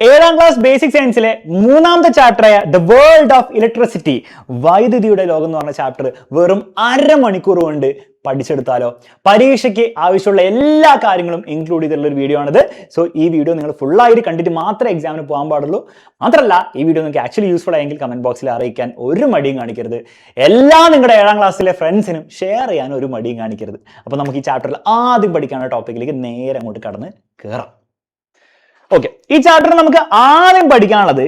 ഏഴാം class basic സയൻസിലെ മൂന്നാമത്തെ ചാപ്റ്ററായ the world of electricity, വൈദ്യുതിയുടെ ലോകം എന്ന് പറഞ്ഞ ചാപ്റ്റർ വെറും അരമണിക്കൂർ കൊണ്ട് പഠിച്ചെടുത്താലോ? പരീക്ഷയ്ക്ക് ആവശ്യമുള്ള എല്ലാ കാര്യങ്ങളും ഇൻക്ലൂഡ് ചെയ്തിട്ടുള്ള ഒരു വീഡിയോ ആണിത്. സോ ഈ വീഡിയോ നിങ്ങൾ ഫുള്ളായിട്ട് കണ്ടിട്ട് മാത്രമേ എക്സാമിന് പോകാൻ പാടുള്ളൂ. മാത്രമല്ല, ഈ വീഡിയോ നിങ്ങൾക്ക് ആക്ച്വലി യൂസ്ഫുൾ ആയെങ്കിൽ കമന്റ് ബോക്സിൽ അറിയിക്കാൻ ഒരു മടിയും കാണിക്കരുത്. എല്ലാം നിങ്ങളുടെ ഏഴാം ക്ലാസ്സിലെ ഫ്രണ്ട്സിനും ഷെയർ ചെയ്യാൻ ഒരു മടിയും കാണിക്കരുത്. അപ്പോൾ നമുക്ക് ഈ ചാപ്റ്ററിൽ ആദ്യം പഠിക്കാനുള്ള ടോപ്പിക്കിലേക്ക് നേരെ അങ്ങോട്ട് കടന്ന് കയറാം. ഓക്കെ, ഈ ചാപ്റ്ററിൽ നമുക്ക് ആദ്യം പഠിക്കാനുള്ളത്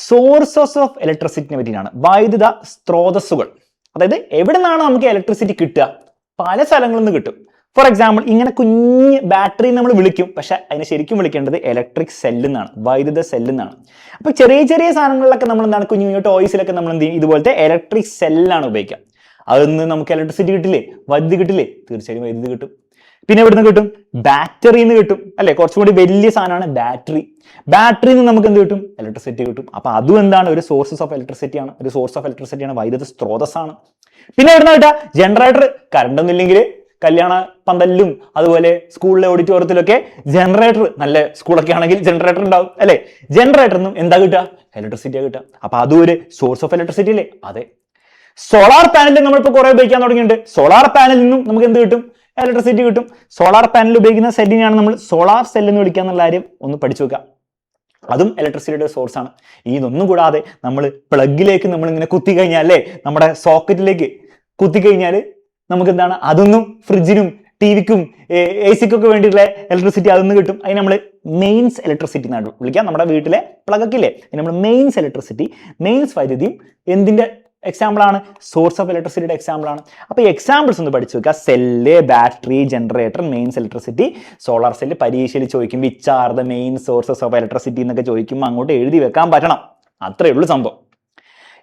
സോഴ്സസ് ഓഫ് ഇലക്ട്രിസിറ്റിനെ പറ്റിയാണ്. വൈദ്യുത സ്രോതസ്സുകൾ, അതായത് എവിടെ നിന്നാണ് നമുക്ക് ഇലക്ട്രിസിറ്റി കിട്ടുക? പല സ്ഥലങ്ങളിൽ നിന്ന് കിട്ടും. ഫോർ എക്സാമ്പിൾ, ഇങ്ങനെ കുഞ്ഞ് ബാറ്ററി നമ്മൾ വിളിക്കും, പക്ഷെ അതിനെ ശരിക്കും വിളിക്കേണ്ടത് ഇലക്ട്രിക് സെല്ലിൽ നിന്നാണ്, വൈദ്യുത സെല്ലിൽ നിന്നാണ്. അപ്പൊ ചെറിയ ചെറിയ സാധനങ്ങളിലൊക്കെ നമ്മൾ എന്താണ്, കുഞ്ഞു കുഞ്ഞു ടോയ്സിലൊക്കെ നമ്മൾ എന്ത് ചെയ്യും, ഇതുപോലത്തെ ഇലക്ട്രിക് സെല്ലാണ് ഉപയോഗിക്കുക. അതിൽ നമുക്ക് ഇലക്ട്രിസിറ്റി കിട്ടില്ലേ? വൈദ്യുതി കിട്ടില്ലേ? തീർച്ചയായും വൈദ്യുതി കിട്ടും. പിന്നെ എവിടുന്ന് കിട്ടും? ബാറ്ററിന്ന് കിട്ടും അല്ലെ? കുറച്ചും കൂടി വലിയ സാധനമാണ് ബാറ്ററി. ബാറ്ററിന്ന് നമുക്ക് എന്ത് കിട്ടും? ഇലക്ട്രിസിറ്റി കിട്ടും. അപ്പൊ അതും എന്താണ്? ഒരു സോഴ്സസ് ഓഫ് ഇലക്ട്രിസിറ്റി ആണ്, ഒരു സോഴ്സ് ഓഫ് ഇലക്ട്രിസിറ്റി ആണ്, വൈദ്യുത സ്രോതസ്സാണ്. പിന്നെ എവിടുന്ന കിട്ടുക? ജനറേറ്റർ. കറണ്ട് ഒന്നും ഇല്ലെങ്കിൽ കല്യാണ പന്തലിലും അതുപോലെ സ്കൂളിലെ ഓഡിറ്റോറിയത്തിലൊക്കെ ജനറേറ്റർ, നല്ല സ്കൂളൊക്കെ ആണെങ്കിൽ ജനറേറ്റർ ഉണ്ടാവും അല്ലെ? ജനറേറ്ററിനും എന്താ കിട്ടുക? ഇലക്ട്രിസിറ്റിയാ കിട്ടുക. അപ്പൊ അതും ഒരു സോഴ്സ് ഓഫ് ഇലക്ട്രിസിറ്റി അല്ലേ? അതെ. സോളാർ പാനൽ നമ്മളിപ്പോൾ കുറെ ഉപയോഗിക്കാൻ തുടങ്ങിയിട്ടുണ്ട്. സോളാർ പാനലിൽ നിന്നും നമുക്ക് എന്ത് കിട്ടും? ഇലക്ട്രിസിറ്റി കിട്ടും. സോളാർ പാനൽ ഉപയോഗിക്കുന്ന സെല്ലിനെയാണ് നമ്മൾ സോളാർ സെൽ എന്ന് വിളിക്കുക എന്നുള്ള കാര്യം ഒന്ന് പഠിച്ചു വെക്കുക. അതും ഇലക്ട്രിസിറ്റിയുടെ സോഴ്സ് ആണ്. ഇതൊന്നും കൂടാതെ നമ്മൾ പ്ലഗിലേക്ക് നമ്മൾ ഇങ്ങനെ കുത്തി കഴിഞ്ഞാൽ അല്ലേ, നമ്മുടെ സോക്കറ്റിലേക്ക് കുത്തി കഴിഞ്ഞാൽ നമുക്ക് എന്താണ്, അതൊന്നും ഫ്രിഡ്ജിനും ടി വിക്കും എ സിക്കൊക്കെ വേണ്ടിയിട്ടുള്ള ഇലക്ട്രിസിറ്റി അതൊന്നും കിട്ടും. അതിന് നമ്മൾ മെയിൻസ് ഇലക്ട്രിസിറ്റി എന്നാണ് വിളിക്കുക. നമ്മുടെ വീട്ടിലെ പ്ലഗക്കില്ലേ, അതിന് നമ്മൾ മെയിൻസ് ഇലക്ട്രിസിറ്റി, മെയിൻസ് വൈദ്യുതിയും എന്തിന്റെ എക്സാമ്പിൾ ആണ്? സോഴ്സ് ഓഫ് ഇലക്ട്രിസിറ്റിയുടെ എക്സാമ്പിൾ ആണ്. അപ്പൊ ഈ എക്സാമ്പിൾസ് ഒന്ന് പഠിച്ചു വെക്കുക. Cell, battery, generator, mains electricity, solar cell. പരീക്ഷയിൽ ചോദിക്കും which are the main sources of electricity എന്നൊക്കെ ചോദിക്കുമ്പോൾ അങ്ങോട്ട് എഴുതി വെക്കാൻ പറ്റണം. അത്രേ ഉള്ളൂ സംഭവം.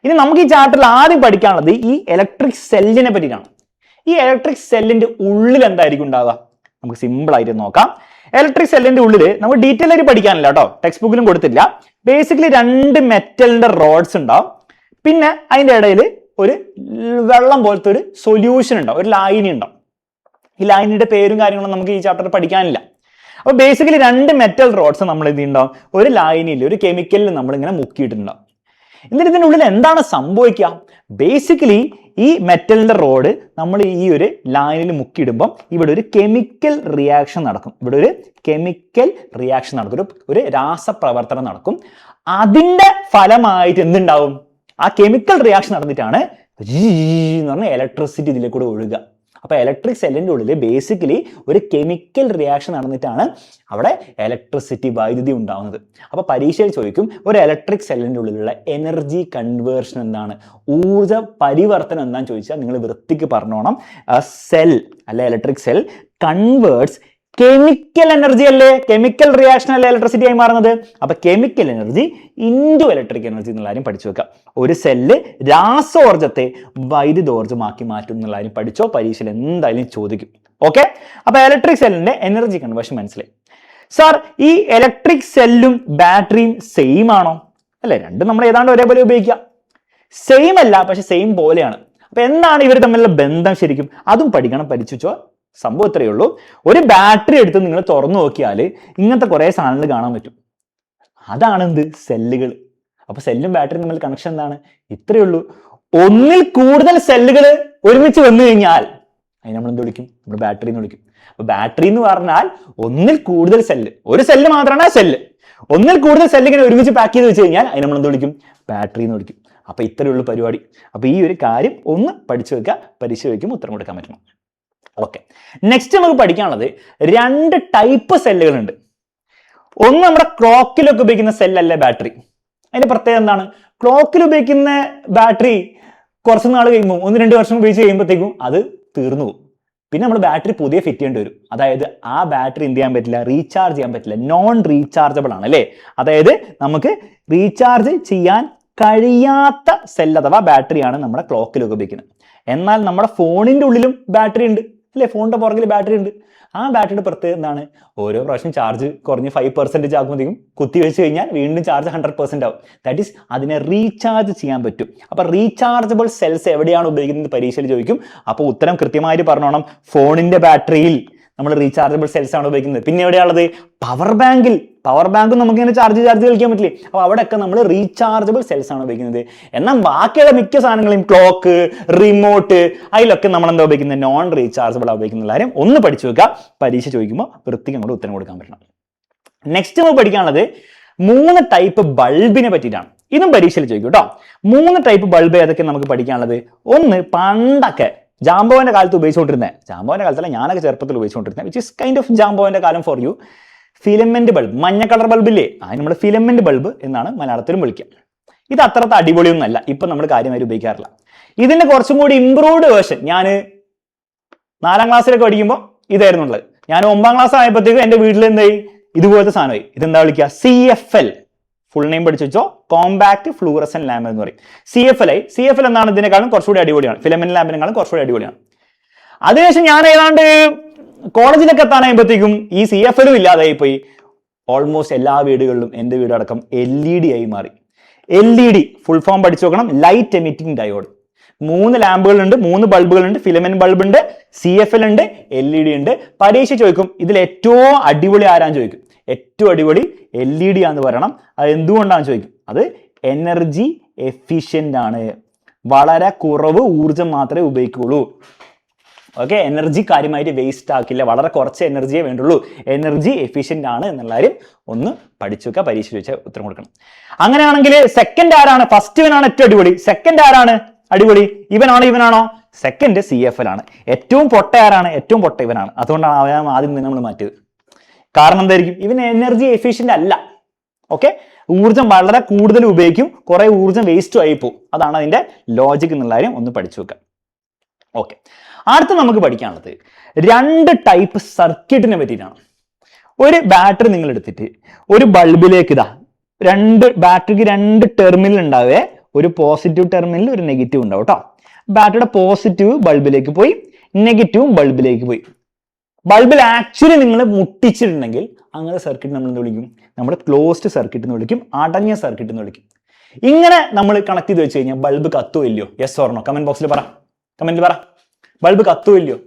ഇനി നമുക്ക് ഈ ചാപ്റ്ററിൽ ആദ്യം പഠിക്കാനുള്ളത് ഈ ഇലക്ട്രിക് സെല്ലിനെ പറ്റിയിട്ടാണ്. ഈ ഇലക്ട്രിക് സെല്ലിന്റെ ഉള്ളിൽ എന്തായിരിക്കും ഉണ്ടാവുക? നമുക്ക് സിമ്പിൾ ആയിട്ട് നോക്കാം. ഇലക്ട്രിക് സെല്ലിന്റെ ഉള്ളിൽ നമുക്ക് ഡീറ്റെയിൽ ആയിട്ട് പഠിക്കാനില്ല കേട്ടോ, ടെക്സ്റ്റ് ബുക്കിലും കൊടുത്തില്ല. ബേസിക്കലി രണ്ട് മെറ്റലിന്റെ റോഡ്സ് ഉണ്ടാവും. പിന്നെ അതിൻ്റെ ഇടയിൽ ഒരു വെള്ളം പോലത്തെ ഒരു സൊല്യൂഷൻ ഉണ്ടാവും, ഒരു ലായനി ഉണ്ടാവും. ഈ ലായനിയുടെ പേരും കാര്യങ്ങളും നമുക്ക് ഈ ചാപ്റ്ററിൽ പഠിക്കാനില്ല. അപ്പൊ ബേസിക്കലി രണ്ട് മെറ്റൽ റോഡ്സ് നമ്മൾ എന്ത് ഉണ്ടാവും, ഒരു ലായനിയിൽ, ഒരു കെമിക്കലിൽ നമ്മൾ ഇങ്ങനെ മുക്കിയിട്ടുണ്ടാവും. എന്നിട്ട് ഇതിൻ്റെ ഉള്ളിൽ എന്താണ് സംഭവിക്കുക? ബേസിക്കലി ഈ മെറ്റലിന്റെ റോഡ് നമ്മൾ ഈ ഒരു ലായനിയിൽ മുക്കിയിടുമ്പം ഇവിടെ ഒരു കെമിക്കൽ റിയാക്ഷൻ നടക്കും. ഇവിടെ ഒരു കെമിക്കൽ റിയാക്ഷൻ നടക്കും, ഒരു രാസപ്രവർത്തനം നടക്കും. അതിന്റെ ഫലമായിട്ട് എന്തുണ്ടാവും? ആ കെമിക്കൽ റിയാക്ഷൻ നടന്നിട്ടാണ് എന്ന് പറഞ്ഞ ഇലക്ട്രിസിറ്റി ഇതിലേക്ക് കൂടെ ഒഴുകുക. അപ്പൊ ഇലക്ട്രിക് സെല്ലിന്റെ ഉള്ളിൽ ബേസിക്കലി ഒരു കെമിക്കൽ റിയാക്ഷൻ നടന്നിട്ടാണ് അവിടെ ഇലക്ട്രിസിറ്റി, വൈദ്യുതി ഉണ്ടാവുന്നത്. അപ്പൊ പരീക്ഷയിൽ ചോദിക്കും ഒരു ഇലക്ട്രിക് സെല്ലിന്റെ ഉള്ളിലുള്ള എനർജി കൺവേർഷൻ എന്താണ്, ഊർജ പരിവർത്തനം എന്താണെന്ന് ചോദിച്ചാൽ നിങ്ങൾ വൃത്തിക്ക് പറഞ്ഞോണം. സെൽ അല്ലെ, electric cell converts chemical energy അല്ലേ, കെമിക്കൽ റിയാക്ഷൻ അല്ലേ ഇലക്ട്രിസിറ്റി ആയി മാറുന്നത്. അപ്പൊ chemical energy into electric energy എന്നുള്ള കാര്യം പഠിച്ചു വെക്കാം. ഒരു സെല്ല് രാസോർജത്തെ വൈദ്യുതോർജ്ജമാക്കി മാറ്റും എന്നുള്ള കാര്യം പഠിച്ചോ, പരീക്ഷയിൽ എന്തായാലും ചോദിക്കും. ഓക്കെ, അപ്പൊ ഇലക്ട്രിക് സെല്ലിന്റെ എനർജി കൺവേർഷൻ മനസ്സിലായി. സാർ, ഈ ഇലക്ട്രിക് സെല്ലും ബാറ്ററിയും സെയിം ആണോ? അല്ലെ, രണ്ടും നമ്മൾ ഏതാണ്ട് ഒരേപോലെ ഉപയോഗിക്കാം. സെയിം അല്ല, പക്ഷെ സെയിം പോലെയാണ്. അപ്പൊ എന്താണ് ഇവർ തമ്മിലുള്ള ബന്ധം ശരിക്കും? അതും പഠിക്കണം, പഠിച്ചു. സംഭവം ഇത്രയേ ഉള്ളൂ. ഒരു ബാറ്ററി എടുത്ത് നിങ്ങൾ തുറന്നു നോക്കിയാൽ ഇങ്ങനത്തെ കുറെ സാധനങ്ങൾ കാണാൻ പറ്റും. അതാണ് എന്ത്? സെല്ലുകൾ. അപ്പൊ സെല്ലും ബാറ്ററിയും തമ്മിൽ കണക്ഷൻ എന്താണ്? ഇത്രയേ ഉള്ളൂ. ഒന്നിൽ കൂടുതൽ സെല്ലുകൾ ഒരുമിച്ച് വന്നു കഴിഞ്ഞാൽ അതിന് നമ്മൾ എന്ത് വിളിക്കും? നമ്മൾ ബാറ്ററി എന്ന് വിളിക്കും. അപ്പൊ ബാറ്ററി എന്ന് പറഞ്ഞാൽ ഒന്നിൽ കൂടുതൽ സെല്ല്, ഒരു സെല്ല് മാത്രമാണ് സെല്ല്. ഒന്നിൽ കൂടുതൽ സെല്ല് ഇങ്ങനെ ഒരുമിച്ച് പാക്ക് ചെയ്ത് വെച്ച് കഴിഞ്ഞാൽ അതിന് നമ്മൾ എന്ത് വിളിക്കും? ബാറ്ററി എന്ന് വിളിക്കും. അപ്പൊ ഇത്രയേ ഉള്ളൂ പരിപാടി. അപ്പൊ ഈ ഒരു കാര്യം ഒന്ന് പഠിച്ചു വെക്കുക, പരീക്ഷ വയ്ക്കുമ്പോൾ ഉത്തരം കൊടുക്കാൻ പറ്റണം. ഓക്കെ, നെക്സ്റ്റ് നമുക്ക് പഠിക്കാനുള്ളത് രണ്ട് ടൈപ്പ് സെല്ലുകളുണ്ട്. ഒന്ന് നമ്മുടെ ക്ലോക്കിലൊക്കെ ഉപയോഗിക്കുന്ന സെല്ലല്ലേ ബാറ്ററി. അതിന്റെ പ്രത്യേകത എന്താണ്? ക്ലോക്കിൽ ഉപയോഗിക്കുന്ന ബാറ്ററി കുറച്ച് നാൾ കഴിയുമ്പോൾ, 1-2 വർഷം ഉപയോഗിച്ച് കഴിയുമ്പോഴത്തേക്കും അത് തീർന്നു പോകും. പിന്നെ നമ്മൾ ബാറ്ററി പുതിയ ഫിറ്റ് ചെയ്യേണ്ടി വരും. അതായത് ആ ബാറ്ററി എന്ത് ചെയ്യാൻ പറ്റില്ല? റീചാർജ് ചെയ്യാൻ പറ്റില്ല. നോൺ റീചാർജബിൾ ആണ് അല്ലേ? അതായത് നമുക്ക് റീചാർജ് ചെയ്യാൻ കഴിയാത്ത സെൽ അഥവാ ബാറ്ററിയാണ് നമ്മുടെ ക്ലോക്കിലൊക്കെ ഉപയോഗിക്കുന്നത്. എന്നാൽ നമ്മുടെ ഫോണിന്റെ ഉള്ളിലും ബാറ്ററി ഉണ്ട് അല്ലേ? ഫോണിന്റെ പുറകിൽ ബാറ്ററി ഉണ്ട്. ആ ബാറ്ററിയുടെ പ്രത്യേകത എന്താണ്? ഓരോ പ്രാവശ്യം ചാർജ് കുറഞ്ഞ് 5% ആകുമ്പോഴത്തേക്കും കുത്തി വെച്ച് കഴിഞ്ഞാൽ വീണ്ടും ചാർജ് 100% ആവും. ദാറ്റ് ഈസ് അതിനെ റീചാർജ് ചെയ്യാൻ പറ്റും. അപ്പൊ റീചാർജബിൾ സെൽസ് എവിടെയാണ് ഉപയോഗിക്കുന്നത് പരീക്ഷയിൽ ചോദിക്കും. അപ്പോൾ ഉത്തരം കൃത്യമായിട്ട് പറഞ്ഞോണം. ഫോണിന്റെ ബാറ്ററിയിൽ നമ്മൾ റീചാർജബിൾ സെൽസ് ആണ് ഉപയോഗിക്കുന്നത്. പിന്നെ എവിടെയാണുള്ളത്? പവർ ബാങ്കും നമുക്ക് ഇങ്ങനെ ചാർജ് കളിക്കാൻ പറ്റില്ലേ? അപ്പോൾ അവിടെയൊക്കെ നമ്മൾ റീചാർജബിൾ സെൽസ് ആണ് ഉപയോഗിക്കുന്നത്. എന്നാൽ ബാക്കിയുള്ള മിക്ക സാധനങ്ങളും ക്ലോക്ക്, റിമോട്ട്, അതിലൊക്കെ നമ്മൾ എന്താ ഉപയോഗിക്കുന്നത്? നോൺ റീചാർജബിൾ ഉപയോഗിക്കുന്ന കാര്യം ഒന്ന് പഠിച്ചു വെക്കുക. പരീക്ഷ ചോദിക്കുമ്പോൾ വൃത്തിക്ക് അങ്ങോട്ട് ഉത്തരം കൊടുക്കാൻ പറ്റണം. നെക്സ്റ്റ് നമുക്ക് പഠിക്കാനുള്ളത് 3 ടൈപ്പ് ബൾബിനെ പറ്റിയിട്ടാണ്. ഇതും പരീക്ഷയിൽ ചോദിക്കും കേട്ടോ. 3 ടൈപ്പ് ബൾബ് ഏതൊക്കെ നമുക്ക് പഠിക്കാനുള്ളത്? ഒന്ന്, പണ്ടൊക്കെ ജാംബോന്റെ കാലത്ത് ഉപയോഗിച്ചുകൊണ്ടിരുന്നത്, ജാംബോന്റെ കാലത്തല്ല, ഞാനൊക്കെ ചെറുപ്പത്തിൽ ഉപയോഗിച്ചുകൊണ്ടിരുന്നത്, വിച്ച് ഇസ് കൈൻഡ് ഓഫ് ജാംബോന്റെ കാലം ഫോർ യു, ഫിലമെന്റ് ബൾബ്. മഞ്ഞ കളർ ബൾബില്ലേ, അതിന് നമ്മൾ ഫിലമെന്റ് ബൾബ് എന്നാണ് മലയാളത്തിലും വിളിക്കുക. ഇത് അത്രത്തെ അടിപൊളിയൊന്നുമല്ല, ഇപ്പൊ നമ്മൾ കാര്യമായി ഉപയോഗിക്കാറില്ല. ഇതിന്റെ കുറച്ചും കൂടി ഇംപ്രൂവ്ഡ് വേർഷൻ ഞാൻ 4ാം ക്ലാസ്സിലൊക്കെ പഠിക്കുമ്പോൾ ഇതായിരുന്നു ഉള്ളത്. ഞാൻ 9ാം ക്ലാസ് ആയപ്പോഴത്തേക്കും എന്റെ വീട്ടിൽ എന്തായി? ഇതുപോലത്തെ സാധനമായി. ഇതെന്താ വിളിക്കുക? CFL. ഫുൾ നെയിം പഠിച്ചു വെച്ചോ, കോമ്പാക്ട് ഫ്ലൂറസെന്റ് ലാമ്പ് എന്ന് പറയും. CFL എന്നാണ് ഇതിനേക്കാളും കുറച്ചുകൂടി അടിപൊളിയാണ്, ഫിലമെന്റ് ലാമ്പിനെക്കാളും കുറച്ചുകൂടി അടിപൊളിയാണ്. അതിനുശേഷം ഞാൻ ഏതാണ്ട് കോളേജിലൊക്കെ എത്താനായപ്പോഴത്തേക്കും ഈ CFLും ഇല്ലാതായി പോയി. ഓൾമോസ്റ്റ് എല്ലാ വീടുകളിലും, എൻ്റെ വീടടക്കം LED ആയി മാറി. LED ഫുൾ ഫോം പഠിച്ചു നോക്കണം, ലൈറ്റ് എമിറ്റിംഗ് ഡയോഡ്. 3 ലാമ്പുകളുണ്ട്, 3 ബൾബുകളുണ്ട്, ഫിലമെന്റ് ബൾബ് ഉണ്ട്, CFL ഉണ്ട്, LED ഉണ്ട്. പരീക്ഷ ചോദിക്കും ഇതിൽ ഏറ്റവും അടിപൊളി ആരാന്ന് ചോദിക്കും. ഏറ്റവും അടിപൊളി LED ആണെന്ന് പറയണം. അത് എന്തുകൊണ്ടാണെന്ന് ചോദിക്കും. അത് എനർജി എഫിഷ്യന്റ് ആണ്, വളരെ കുറവ് ഊർജം മാത്രമേ ഉപയോഗിക്കുള്ളൂ. ഓക്കെ, എനർജി കാര്യമായിട്ട് വേസ്റ്റ് ആക്കില്ല, വളരെ കുറച്ച് എനർജിയെ വേണ്ടുള്ളൂ, എനർജി എഫിഷ്യന്റ് ആണ് എന്നുള്ള കാര്യം ഒന്ന് പഠിച്ചു വെക്കുക. പരീക്ഷ ചോദിച്ചാൽ ഉത്തരം കൊടുക്കണം. അങ്ങനെയാണെങ്കിൽ സെക്കൻഡ് ആരാണ്? ഫസ്റ്റ് ഇവനാണ് ഏറ്റവും അടിപൊളി. സെക്കൻഡ് ആരാണ് അടിപൊളി? ഇവനാണോ? സെക്കൻഡ് CFL ആണ്. ഏറ്റവും പൊട്ട ആരാണ്? ഏറ്റവും പൊട്ട ഇവനാണ്. അതുകൊണ്ടാണ് അവൻ ആദ്യം തന്നെ നമ്മൾ മാറ്റിയത്. കാരണം എന്തായിരിക്കും? ഇവൻ എനർജി എഫിഷ്യന്റ് അല്ല. ഓക്കെ, ഊർജം വളരെ കൂടുതൽ ഉപയോഗിക്കും, കുറെ ഊർജം വേസ്റ്റ് ആയി പോകും. അതാണ് അതിന്റെ ലോജിക് എന്നുള്ള കാര്യം ഒന്ന് പഠിച്ചു വെക്കുക. ഓക്കെ, അടുത്ത് നമുക്ക് പഠിക്കാനുള്ളത് 2 ടൈപ്പ് സർക്യൂട്ടിനെ പറ്റിയിട്ടാണ്. ഒരു ബാറ്ററി നിങ്ങൾ എടുത്തിട്ട് ഒരു ബൾബിലേക്ക് ബാറ്ററിക്ക് 2 ടെർമിനൽ ഉണ്ടാവേ, ഒരു പോസിറ്റീവ് ടെർമിനൽ, ഒരു നെഗറ്റീവ് ഉണ്ടാവും കേട്ടോ. ബാറ്ററിയുടെ പോസിറ്റീവ് ബൾബിലേക്ക് പോയി, നെഗറ്റീവും ബൾബിലേക്ക് പോയി. ബൾബിൽ ആക്ച്വലി നിങ്ങൾ മുട്ടിച്ചിട്ടുണ്ടെങ്കിൽ അങ്ങനെ സർക്യൂട്ട് നമ്മൾ എന്ത് വിളിക്കും? നമ്മൾ ക്ലോസ്ഡ് സർക്യൂട്ട് എന്ന് വിളിക്കും, അടഞ്ഞ സർക്യൂട്ട് എന്ന് വിളിക്കും. ഇങ്ങനെ നമ്മൾ കണക്ട് ചെയ്ത് വെച്ച് കഴിഞ്ഞാൽ ബൾബ് കത്തോ ഇല്ലയോ? Yes or no? കമന്റ് ബോക്സിൽ പറ, കമന്റിൽ പറ. ബൾബ് കത്തോ ഇല്ലയോ?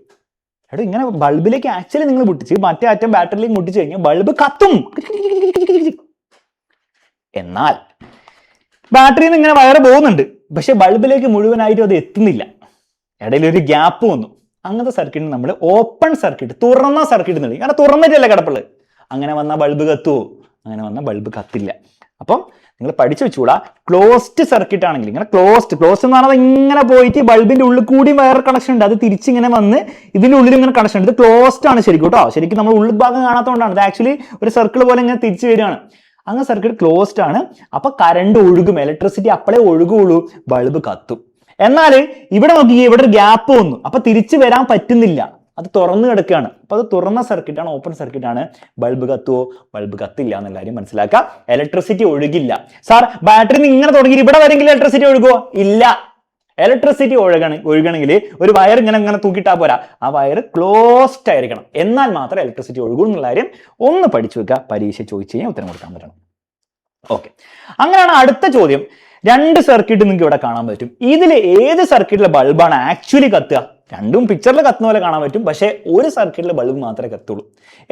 എടോ, ഇങ്ങനെ ബൾബിലേക്ക് ആക്ച്വലി നിങ്ങൾ മുട്ടിച്ച് മറ്റേ അറ്റം ബാറ്ററിയിലേക്ക് മുട്ടിച്ച് കഴിഞ്ഞാൽ ബൾബ് കത്തും. എന്നാൽ ബാറ്ററിയിൽ നിന്ന് ഇങ്ങനെ വയറ് പോകുന്നുണ്ട്, പക്ഷെ ബൾബിലേക്ക് മുഴുവനായിട്ടും അത് എത്തുന്നില്ല, ഇടയിൽ ഒരു ഗ്യാപ്പ് വന്നു. അങ്ങനത്തെ സർക്യൂട്ട് നമ്മൾ ഓപ്പൺ സർക്യൂട്ട്, തുറന്ന സർക്യൂട്ട് എന്ന് വിളിക്കും. കാരണം തുറന്നിട്ടല്ലേ കിടപ്പുള്ളത്. അങ്ങനെ വന്നാൽ ബൾബ് കത്തുവോ? അങ്ങനെ വന്നാൽ ബൾബ് കത്തില്ല. അപ്പം നിങ്ങൾ പഠിച്ചു വെച്ചൂടാ, ക്ലോസ്ഡ് സർക്യൂട്ട് ആണെങ്കിൽ ഇങ്ങനെ ക്ലോസ്ഡ് എന്ന് പറഞ്ഞാൽ ഇങ്ങനെ പോയിട്ട് ബൾബിന്റെ ഉള്ളിൽ കൂടി വയർ കണക്ഷൻ ഉണ്ട്, അത് തിരിച്ചിങ്ങനെ വന്ന് ഇതിന്റെ ഉള്ളിൽ ഇങ്ങനെ കണക്ഷൻ ഉണ്ട്. ഇത് ക്ലോസ്ഡ് ആണ് ശരിക്കും കേട്ടോ. ശരിക്കും നമ്മൾ ഉള്ളിൽ ഭാഗം കാണാത്തതുകൊണ്ടാണ്. ഇത് ആക്ച്വലി ഒരു സർക്കിൾ പോലെ ഇങ്ങനെ തിരിച്ചു വരികയാണ്. അങ്ങനെ സർക്യൂട്ട് ക്ലോസ്ഡ് ആണ്. അപ്പൊ കറണ്ട് ഒഴുകും, ഇലക്ട്രിസിറ്റി അപ്പോഴേ ഒഴുകുള്ളൂ, ബൾബ് കത്തും. എന്നാൽ ഇവിടെ നോക്കി, ഇവിടെ ഒരു ഗ്യാപ്പ് വന്നു, അപ്പൊ തിരിച്ചു വരാൻ പറ്റുന്നില്ല, അത് തുറന്നു കിടക്കുകയാണ്. അപ്പൊ അത് തുറന്ന സർക്യൂട്ട് ആണ്, ഓപ്പൺ സർക്യൂട്ട് ആണ്. ബൾബ് കത്തുവോ? ബൾബ് കത്തില്ല എന്നുള്ള കാര്യം മനസ്സിലാക്കുക. ഇലക്ട്രിസിറ്റി ഒഴുകില്ല. സാർ, ബാറ്ററി ഇങ്ങനെ തുടങ്ങി ഇവിടെ വരെങ്കിലും ഇലക്ട്രിസിറ്റി ഒഴുകുവോ? ഇല്ല. ഇലക്ട്രിസിറ്റി ഒഴുകണമെങ്കിൽ ഒരു വയർ ഇങ്ങനെ തൂക്കിയിട്ടാ പോരാ, ആ വയർ ക്ലോസ്ഡ് ആയിരിക്കണം, എന്നാൽ മാത്രമേ ഇലക്ട്രിസിറ്റി ഒഴുകൂ എന്നുള്ള കാര്യം ഒന്ന് പഠിച്ചു വെക്കുക. പരീക്ഷ ചോദിച്ചു കഴിഞ്ഞാൽ ഉത്തരം കൊടുക്കാൻ പറ്റണം. ഓക്കെ, അങ്ങനെയാണ് അടുത്ത ചോദ്യം. 2 സർക്യൂട്ട് നിങ്ങൾക്ക് ഇവിടെ കാണാൻ പറ്റും. ഇതിൽ ഏത് സർക്യൂട്ടിലെ ബൾബാണ് ആക്ച്വലി കത്തുക? രണ്ടും പിക്ചറിൽ കത്തുന്ന പോലെ കാണാൻ പറ്റും, പക്ഷേ ഒരു സർക്യൂട്ടിലെ ബൾബ് മാത്രമേ കത്തുള്ളൂ.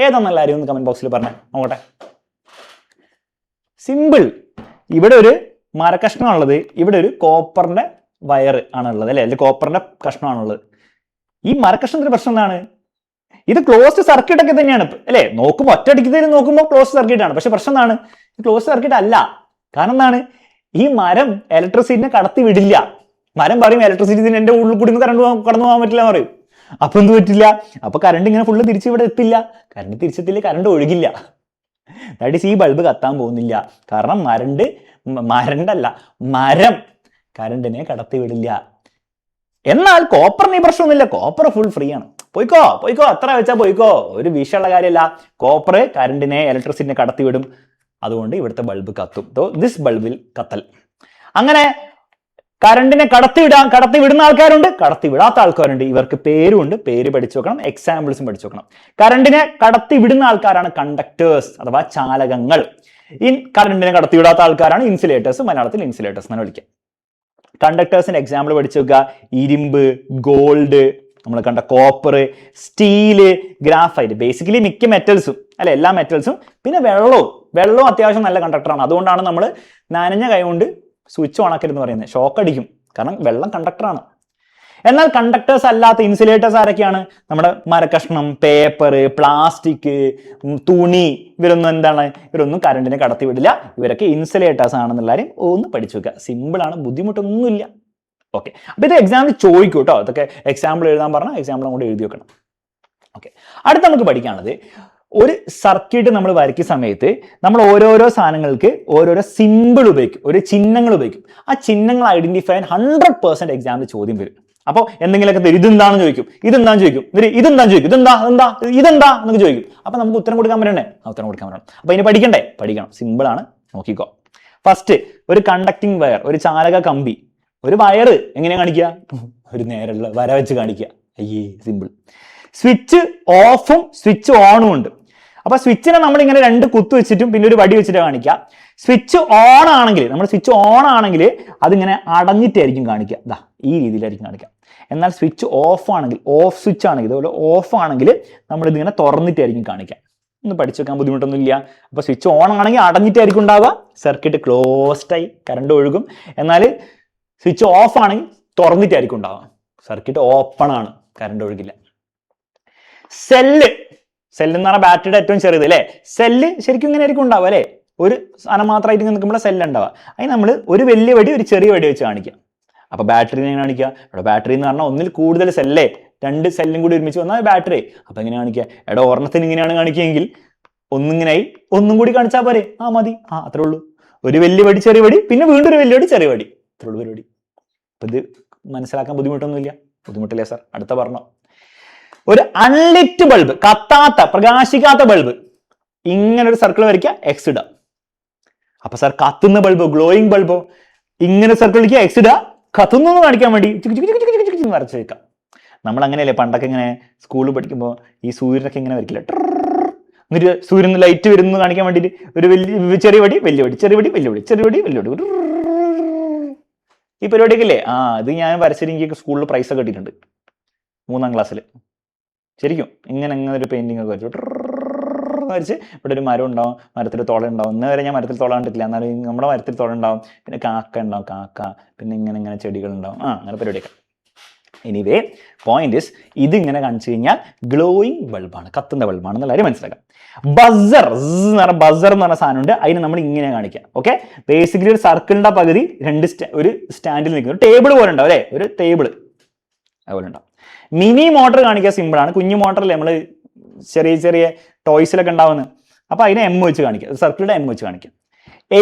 ഏതാണെന്നുള്ള കാര്യം ഒന്ന് കമന്റ് ബോക്സിൽ പറഞ്ഞേ, നോക്കട്ടെ. സിമ്പിൾ. ഇവിടെ ഒരു മരക്കഷ്ണമാണുള്ളത്, ഇവിടെ ഒരു കോപ്പറിന്റെ വയർ ആണുള്ളത്, അല്ലെങ്കിൽ കോപ്പറിന്റെ കഷ്ണമാണുള്ളത്. ഈ മരക്കഷ്ണത്തിന്റെ പ്രശ്നം എന്താണ്? ഇത് ക്ലോസ്ഡ് സർക്യൂട്ട് ഒക്കെ തന്നെയാണ് അല്ലെ? നോക്കുമ്പോൾ ഒറ്റയടിക്ക് നോക്കുമ്പോൾ ക്ലോസ്ഡ് സർക്യൂട്ട് ആണ്, പക്ഷെ പ്രശ്നം എന്താണ്? ക്ലോസ്ഡ് സർക്യൂട്ട് അല്ല. കാരണം എന്താണ്? ഈ മരം ഇലക്ട്രിസിറ്റിനെ കടത്തി വിടില്ല. മരം പറയും ഇലക്ട്രിസിറ്റി എന്റെ ഉള്ളിൽ കൂടി കറണ്ട് കടന്നു പോകാൻ പറ്റില്ല പറയും. അപ്പൊ എന്ത് പറ്റില്ല? അപ്പൊ കറണ്ട് ഇങ്ങനെ ഫുള്ള് തിരിച്ച് ഇവിടെ എത്തില്ല. കറണ്ട് തിരിച്ചെത്തില്ല, കറണ്ട് ഒഴുകില്ല. ദാറ്റ് ഈസ്, ഈ ബൾബ് കത്താൻ പോകുന്നില്ല. കാരണം മരം കറണ്ടിനെ കടത്തി വിടില്ല. എന്നാൽ കോപ്പറിന് ഈ പ്രശ്നമൊന്നുമില്ല. കോപ്പർ ഫുൾ ഫ്രീ ആണ്. പോയിക്കോ അത്ര വെച്ചാൽ പോയിക്കോ, ഒരു വിഷയമുള്ള കാര്യമല്ല. കോപ്പർ കറണ്ടിനെ, ഇലക്ട്രിസിറ്റിനെ കടത്തിവിടും. അതുകൊണ്ട് ഇവിടുത്തെ ബൾബ് കത്തും. ദിസ് ബൾബിൽ കത്തൽ. അങ്ങനെ കറണ്ടിനെ കടത്തി വിടുന്ന ആൾക്കാരുണ്ട്, കടത്തി വിടാത്ത ആൾക്കാരുണ്ട്. ഇവർക്ക് പേരുണ്ട്, പേര് പഠിച്ചു വെക്കണം, എക്സാമ്പിൾസും പഠിച്ചു വെക്കണം. കറണ്ടിനെ കടത്തി വിടുന്ന ആൾക്കാരാണ് കണ്ടക്ടേഴ്സ് അഥവാ ചാലകങ്ങൾ. കറണ്ടിനെ കടത്തി വിടാത്ത ആൾക്കാരാണ് ഇൻസുലേറ്റേഴ്സ്, മലയാളത്തിൽ ഇൻസുലേറ്റേഴ്സ് എന്നാണ് വിളിക്കുക. കണ്ടക്ടേഴ്സിന്റെ എക്സാമ്പിൾ പഠിച്ചു വെക്കുക. ഇരുമ്പ്, ഗോൾഡ്, നമ്മൾ കണ്ട കോപ്പർ, സ്റ്റീല്, ഗ്രാഫൈറ്റ്, ബേസിക്കലി മിക്ക മെറ്റൽസും അല്ലെ, എല്ലാ മെറ്റൽസും. പിന്നെ വെള്ളവും അത്യാവശ്യം നല്ല കണ്ടക്ടറാണ്. അതുകൊണ്ടാണ് നമ്മൾ നനഞ്ഞ കൈ കൊണ്ട് സ്വിച്ച് ഓൺ ആക്കരുതെന്ന് പറയുന്നത്. ഷോക്ക് അടിക്കും, കാരണം വെള്ളം കണ്ടക്ടറാണ്. എന്നാൽ കണ്ടക്ടേഴ്സ് അല്ലാത്ത ഇൻസുലേറ്റേഴ്സ് ആരൊക്കെയാണ്? നമ്മുടെ മരക്കഷ്ണം, പേപ്പർ, പ്ലാസ്റ്റിക്, തുണി, ഇവരൊന്നും കറണ്ടിനെ കടത്തിവിടില്ല. ഇവരൊക്കെ ഇൻസുലേറ്റേഴ്സ് ആണെന്നുള്ള കാര്യം ഒന്ന് പഠിച്ചു വെക്കുക. സിമ്പിളാണ്, ബുദ്ധിമുട്ടൊന്നുമില്ല. ഓക്കെ, അപ്പൊ ഇത് എക്സാമിൽ ചോദിക്കും കേട്ടോ. ഇതൊക്കെ എക്സാമ്പിൾ എഴുതാൻ പറഞ്ഞാൽ എക്സാമ്പിൾ അങ്ങോട്ട് എഴുതി വെക്കണം. ഓക്കെ, അടുത്ത നമുക്ക് പഠിക്കാനുള്ളത്, ഒരു സർക്യൂട്ട് നമ്മൾ വരയ്ക്കുന്ന സമയത്ത് നമ്മൾ ഓരോരോ സാധനങ്ങൾക്ക് ഓരോരോ സിമ്പിൾ ഉപയോഗിക്കും, ഒരു ചിഹ്നങ്ങൾ ഉപയോഗിക്കും. ആ ചിഹ്നങ്ങൾ ഐഡന്റിഫൈ ചെയ്യാൻ 100% എക്സാമിൽ ചോദ്യം വരും. അപ്പോൾ എന്തെങ്കിലുമൊക്കെ തരും, ഇതെന്താണെന്ന് ചോദിക്കും, ഇതെന്താന്ന് ചോദിക്കും, ഇതെന്താന്ന് ചോദിക്കും, ഇതെന്താ എന്നൊക്കെ ചോദിക്കും. അപ്പൊ നമുക്ക് ഉത്തരം കൊടുക്കാൻ പറ്റണ്ടേ? ഉത്തരം കൊടുക്കാൻ പറ്റണം. അപ്പൊ ഇതിന് പഠിക്കണം. സിമ്പിൾ ആണ്, നോക്കിക്കോ. ഫസ്റ്റ്, ഒരു കണ്ടക്ടിങ് വയർ, ഒരു ചാലക കമ്പി, ഒരു വയർ എങ്ങനെയാ കാണിക്കുക? ഒരു നേരെയുള്ള വര വെച്ച് കാണിക്കുക. സിമ്പിൾ. സ്വിച്ച് ഓഫും സ്വിച്ച് ഓണും ഉണ്ട്. അപ്പൊ സ്വിച്ചിനെ നമ്മൾ ഇങ്ങനെ രണ്ട് കുത്തു വെച്ചിട്ടും പിന്നെ ഒരു വടി വെച്ചിട്ട് കാണിക്കുക. സ്വിച്ച് ഓൺ ആണെങ്കിൽ അതിങ്ങനെ അടഞ്ഞിട്ടായിരിക്കും കാണിക്കുക. ദാ ഈ രീതിയിലായിരിക്കും കാണിക്കുക. എന്നാൽ സ്വിച്ച് ഓഫ് ആണെങ്കിൽ, ഓഫ് സ്വിച്ച് ആണെങ്കിൽ, ഇതുപോലെ ഓഫ് ആണെങ്കിൽ നമ്മൾ ഇതിങ്ങനെ തുറന്നിട്ടായിരിക്കും കാണിക്കുക. ഒന്ന് പഠിച്ചു വെക്കാൻ ബുദ്ധിമുട്ടൊന്നും ഇല്ല. അപ്പൊ സ്വിച്ച് ഓൺ ആണെങ്കിൽ അടഞ്ഞിട്ടായിരിക്കും ഉണ്ടാവുക, സർക്യൂട്ട് ക്ലോസ്ഡ് ആയി കറണ്ട് ഒഴുകും. എന്നാൽ സ്വിച്ച് ഓഫ് ആണെങ്കിൽ തുറന്നിട്ടായിരിക്കും ഉണ്ടാവുക, സർക്യൂട്ട് ഓപ്പൺ ആണ്, കറണ്ട് ഒഴുകില്ല. സെല്ല് എന്ന് പറഞ്ഞാൽ ബാറ്ററിയുടെ ഏറ്റവും ചെറുത് അല്ലേ. സെല്ല് ശരിക്കും ഇങ്ങനെ ആയിരിക്കും ഉണ്ടാവുക അല്ലേ, ഒരു സാധനം മാത്രമായിട്ട് നിൽക്കുമ്പോൾ സെല്ല് ഉണ്ടാവുക. അതിന് നമ്മൾ ഒരു വലിയ വടി ഒരു ചെറിയ വടി വെച്ച് കാണിക്കുക. അപ്പൊ ബാറ്ററി എങ്ങനെ കാണിക്കുക? ഇവിടെ ബാറ്ററി എന്ന് പറഞ്ഞാൽ ഒന്നിൽ കൂടുതൽ സെല്ലേ, രണ്ട് സെല്ലും കൂടി ഒരുമിച്ച് വന്നാൽ ബാറ്ററി. അപ്പൊ എങ്ങനെ കാണിക്കുക? ഒരെണ്ണത്തിന് ഇങ്ങനെയാണ് കാണിക്കുകയെങ്കിൽ ഒന്നിങ്ങനായി ഒന്നും കൂടി കാണിച്ചാൽ പോരെ? മതി, അത്രേ ഉള്ളൂ. ഒരു വലിയ വടി ചെറിയ വടി, പിന്നെ വീണ്ടും ഒരു വലിയ വടി ചെറിയ വടി, അത്രേ ഉള്ളൂ പരിപാടി. അപ്പൊ ഇത് മനസ്സിലാക്കാൻ ബുദ്ധിമുട്ടില്ല സാർ. അടുത്ത പറഞ്ഞോ. ഒരു അൺലിറ്റ് ബൾബ്, കത്താത്ത പ്രകാശിക്കാത്ത ബൾബ്, ഇങ്ങനെ ഒരു സർക്കിൾ വരയ്ക്കുക, എക്സ് ഇടുക. അപ്പൊ സാർ കത്തുന്ന ബൾബോ ഗ്ലോയിങ് ബൾബോ? ഇങ്ങനെ സർക്കിൾ വരയ്ക്കുക, എക്സ് ഇടുക, കത്തുന്നു കാണിക്കാൻ വേണ്ടി വരച്ച് വെക്കാം. നമ്മൾ അങ്ങനെയല്ലേ പണ്ടൊക്കെ ഇങ്ങനെ സ്കൂളിൽ പഠിക്കുമ്പോൾ ഈ സൂര്യനൊക്കെ ഇങ്ങനെ വരയ്ക്കില്ല, എന്നിട്ട് സൂര്യന് ലൈറ്റ് വരുന്നു കാണിക്കാൻ വേണ്ടിയിട്ട് ഒരു വലിയ ചെറിയ വടി വലിയ വടി ചെറിയ വടി വലിയ വടി ചെറിയ വടി വലിയ വടി. ഈ പരിപാടിയൊക്കെ ഇല്ലേ? ഇത് ഞാൻ വരച്ചിട്ട് എനിക്ക് സ്കൂളിൽ പ്രൈസ് ഒക്കെ കിട്ടിയിട്ടുണ്ട് 3ാം ക്ലാസ്സിൽ. ശരിക്കും ഇങ്ങനെ ഒരു പെയിന്റിംഗ് ഒക്കെ വരച്ച് ഇവിടെ ഒരു മരം ഉണ്ടാവും, മരത്തിൽ തോള ഉണ്ടാവും. ഇന്ന് വരെ ഞാൻ മരത്തിൽ തോള കണ്ടിട്ടില്ല, എന്നാലും നമ്മുടെ മരത്തിൽ തോള ഉണ്ടാവും. പിന്നെ കാക്ക ഉണ്ടാവും, പിന്നെ ഇങ്ങനെ ചെടികൾ ഉണ്ടാവും. അങ്ങനെ പരിപാടിയൊക്കെ. എനിവേ പോയിന്റ് ഇസ്, ഇതിങ്ങനെ കാണിച്ചു കഴിഞ്ഞാൽ ഗ്ലോയിങ് ബൾബാണ്, കത്തുന്ന ബൾബാണ് എന്നുള്ള കാര്യം മനസ്സിലാക്കാം. ബസർ എന്ന് പറഞ്ഞ സാധനമുണ്ട്, അതിന് നമ്മൾ ഇങ്ങനെ കാണിക്കാം. ഓക്കെ, ബേസിക്കലി ഒരു സർക്കിളിന്റെ പകുതി ഒരു സ്റ്റാൻഡിൽ നിൽക്കുന്ന ടേബിൾ പോലെ ഉണ്ടാവും അല്ലേ, ഒരു ടേബിൾ അതുപോലെ ഉണ്ടാവും. മിനി മോട്ടർ കാണിക്കാൻ സിമ്പിൾ ആണ്. കുഞ്ഞു മോട്ടറിൽ നമ്മൾ ചെറിയ ടോയ്സിലൊക്കെ ഉണ്ടാവുന്നത്. അപ്പൊ അതിനെ എം വെച്ച് കാണിക്കുക, സർക്കിളിന്റെ എം വെച്ച് കാണിക്കുക.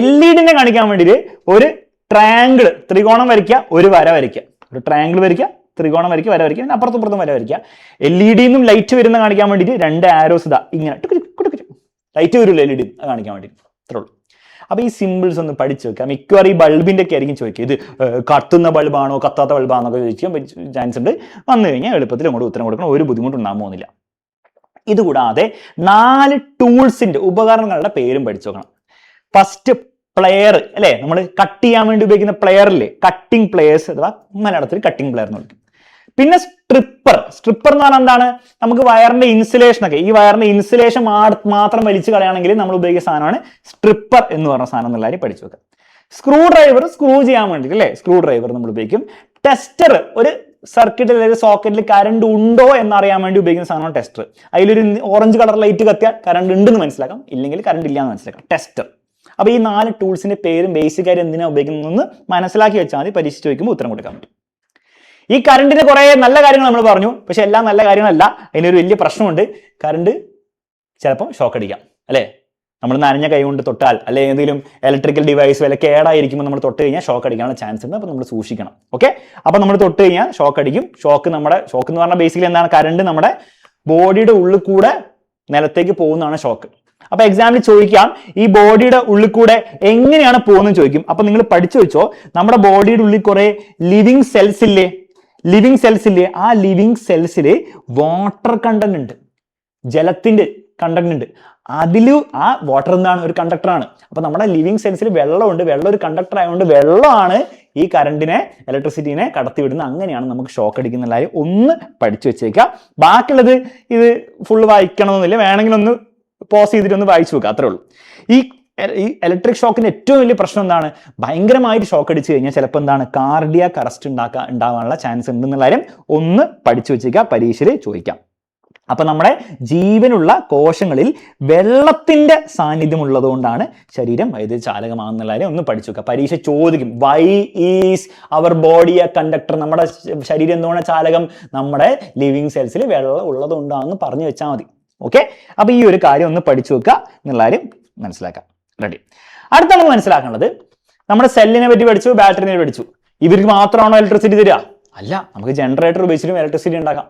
LED കാണിക്കാൻ വേണ്ടിയിട്ട് ഒരു ട്രയാങ്കിൾ, ത്രികോണം വരയ്ക്കുക, ഒരു വര വരയ്ക്കുക. ഒരു ട്രയാങ്കിൾ വരയ്ക്കുക, ത്രികോണം വരയ്ക്കുക, വര വരയ്ക്കുക, പിന്നെ അപ്പുറത്തും വര വരയ്ക്കുക. LED ലൈറ്റ് വരുന്ന കാണിക്കാൻ വേണ്ടിയിട്ട് 2 ആരോസ് ഇതാ ഇങ്ങനെ ലൈറ്റ് വരില്ല, LED കാണിക്കാൻ വേണ്ടിയിട്ട്. അത്രേ ഉള്ളൂ. അപ്പൊ ഈ സിമ്പിൾസ് ഒന്ന് പഠിച്ചു വെക്കാം. മിക്കവാറും ഈ ബൾബിന്റെ ഒക്കെ ആയിരിക്കും ചോദിക്കുക, ഇത് കത്തുന്ന ബൾബാണോ കത്താത്ത ബൾബാണോ ഒക്കെ ചോദിക്കാൻ ചാൻസ് ഉണ്ട്. വന്നു കഴിഞ്ഞാൽ എളുപ്പത്തിൽ അങ്ങോട്ട് ഉത്തരം കൊടുക്കണം, ഒരു ബുദ്ധിമുട്ടുണ്ടാകാൻ പോകുന്നില്ല. ഇതുകൂടാതെ 4 ടൂൾസിന്റെ ഉപകരണങ്ങളുടെ പേരും പഠിച്ചു വെക്കണം. ഫസ്റ്റ് പ്ലെയർ അല്ലെ, നമ്മൾ കട്ട് ചെയ്യാൻ വേണ്ടി ഉപയോഗിക്കുന്ന പ്ലെയറില്ലേ, കട്ടിംഗ് പ്ലെയേഴ്സ് അഥവാ മലയാളത്തിൽ കട്ടിംഗ് പ്ലെയർ എന്ന് വിളിക്കും. പിന്നെ സ്ട്രിപ്പർ എന്ന് പറഞ്ഞാൽ എന്താണ്? നമുക്ക് വയറിന്റെ ഇൻസുലേഷൻ ഒക്കെ, ഈ വയറിന്റെ ഇൻസുലേഷൻ മാത്രം വലിച്ചു കളയാണെങ്കിൽ നമ്മൾ ഉപയോഗിക്കുന്ന സാധനമാണ് സ്ട്രിപ്പർ എന്ന് പറഞ്ഞ സാധനം എന്നുള്ള കാര്യം പഠിച്ചു വെക്കുക. സ്ക്രൂ ഡ്രൈവർ സ്ക്രൂ ചെയ്യാൻ വേണ്ടിയിട്ട് അല്ലേ, സ്ക്രൂ ഡ്രൈവർ നമ്മൾ ഉപയോഗിക്കും. ടെസ്റ്റർ ഒരു സർക്യൂട്ടിൽ അല്ലെങ്കിൽ സോക്കറ്റിൽ കറണ്ട് ഉണ്ടോ എന്നറിയാൻ വേണ്ടി ഉപയോഗിക്കുന്ന സാധനമാണ് ടെസ്റ്റർ. അതിലൊരു ഓറഞ്ച് കളർ ലൈറ്റ് കത്തിയാൽ കറണ്ട് ഉണ്ടെന്ന് മനസ്സിലാക്കാം, ഇല്ലെങ്കിൽ കറണ്ട് ഇല്ല എന്ന് മനസ്സിലാക്കാം, ടെസ്റ്റർ. അപ്പൊ ഈ 4 ടൂൾസിന്റെ പേരും ബേസിക് ആയിട്ട് എന്തിനാണ് ഉപയോഗിക്കുന്നതെന്ന് മനസ്സിലാക്കി വെച്ചാൽ മതി, പരീക്ഷ ചോദിക്കുമ്പോൾ ഉത്തരം കൊടുക്കാൻ പറ്റും. ഈ കറണ്ടിന് കുറെ നല്ല കാര്യങ്ങൾ നമ്മൾ പറഞ്ഞു, പക്ഷെ എല്ലാം നല്ല കാര്യങ്ങളല്ല. അതിനൊരു വലിയ പ്രശ്നമുണ്ട്, കറണ്ട് ചിലപ്പോൾ ഷോക്ക് അടിക്കാം അല്ലേ. നമ്മൾ നനഞ്ഞ കൈ കൊണ്ട് തൊട്ടാൽ അല്ലെ ഏതെങ്കിലും ഇലക്ട്രിക്കൽ ഡിവൈസ് വല്ല കേടായിരിക്കുമ്പോൾ നമ്മൾ തൊട്ട് കഴിഞ്ഞാൽ ഷോക്ക് അടിക്കാനുള്ള ചാൻസ് ഉണ്ട്. അപ്പോൾ നമ്മൾ സൂക്ഷിക്കണം. ഓക്കെ, അപ്പോൾ നമ്മൾ തൊട്ട് കഴിഞ്ഞാൽ ഷോക്ക് അടിക്കും. ഷോക്ക് എന്ന് പറഞ്ഞാൽ ബേസിക്കലി എന്താണ്? കറണ്ട് നമ്മുടെ ബോഡിയുടെ ഉള്ളിൽ കൂടെ നിലത്തേക്ക് പോകുന്നതാണ് ഷോക്ക്. അപ്പൊ എക്സാമിൽ ചോദിക്കാം, ഈ ബോഡിയുടെ ഉള്ളിൽ കൂടെ എങ്ങനെയാണ് പോകുന്നത് ചോദിക്കും. അപ്പൊ നിങ്ങൾ പഠിച്ചു വെച്ചോ, നമ്മുടെ ബോഡിയുടെ ഉള്ളിൽ കുറെ ലിവിങ് സെൽസ് ഇല്ലേ, ആ ലിവിങ് സെൽസിൽ വാട്ടർ കണ്ടന്റ് ഉണ്ട്, ജലത്തിന്റെ കണ്ടന്റ് ഉണ്ട്. അതിലും ആ വാട്ടർ എന്താണ്, ഒരു കണ്ടക്ടറാണ്. അപ്പൊ നമ്മുടെ ലിവിങ് സെൽസിൽ വെള്ളമുണ്ട്, വെള്ളം ഒരു കണ്ടക്ടർ ആയതുകൊണ്ട് വെള്ളമാണ് ഈ കറണ്ടിനെ, ഇലക്ട്രിസിറ്റിനെ കടത്തിവിടുന്നത്. അങ്ങനെയാണ് നമുക്ക് ഷോക്ക് അടിക്കുന്ന കാര്യം ഒന്ന് പഠിച്ചു വെച്ചേക്കുക. ബാക്കിയുള്ളത് ഇത് ഫുള്ള് വായിക്കണമെന്നില്ല, വേണമെങ്കിൽ ഒന്ന് പോസ് ചെയ്തിട്ട് ഒന്ന് വായിച്ചു വെക്കുക, അത്രേ ഉള്ളൂ. ഈ ഇലക്ട്രിക് ഷോക്കിന്റെ ഏറ്റവും വലിയ പ്രശ്നം എന്താണ്, ഭയങ്കരമായിട്ട് ഷോക്ക് അടിച്ചു കഴിഞ്ഞാൽ ചിലപ്പോൾ എന്താണ്, കാർഡിയാക് അറസ്റ്റ് ഉണ്ടാവാനുള്ള ചാൻസ് ഉണ്ടെന്നുള്ള കാര്യം ഒന്ന് പഠിച്ചു വെച്ചേക്കുക, പരീക്ഷയിൽ ചോദിക്കാം. അപ്പൊ നമ്മുടെ ജീവനുള്ള കോശങ്ങളിൽ വെള്ളത്തിന്റെ സാന്നിധ്യം ഉള്ളത് കൊണ്ടാണ് ശരീരം വൈദ്യുത ചാലകമാകുന്നുള്ള കാര്യം ഒന്ന് പഠിച്ചു വെക്കുക. പരീക്ഷ ചോദിക്കും, why is our body a conductor? നമ്മുടെ ശരീരം എന്തുകൊണ്ടാണ് ചാലകം? നമ്മുടെ ലിവിങ് സെൽസിൽ വെള്ളം ഉള്ളത് കൊണ്ടാണെന്ന് പറഞ്ഞു വെച്ചാൽ മതി. ഓക്കെ, അപ്പൊ ഈ ഒരു കാര്യം ഒന്ന് പഠിച്ചു വെക്കുക എന്നുള്ള കാര്യം മനസ്സിലാക്കാം. റെഡി. അടുത്ത നമുക്ക് മനസ്സിലാക്കേണ്ടത്, നമ്മുടെ സെല്ലിനെ പറ്റി പഠിച്ചു, ബാറ്ററിനെ പഠിച്ചു. ഇവർക്ക് മാത്രമാണോ ഇലക്ട്രിസിറ്റി തരിക? അല്ല, നമുക്ക് ജനറേറ്റർ ഉപയോഗിച്ചിട്ടും ഇലക്ട്രിസിറ്റി ഉണ്ടാക്കാം.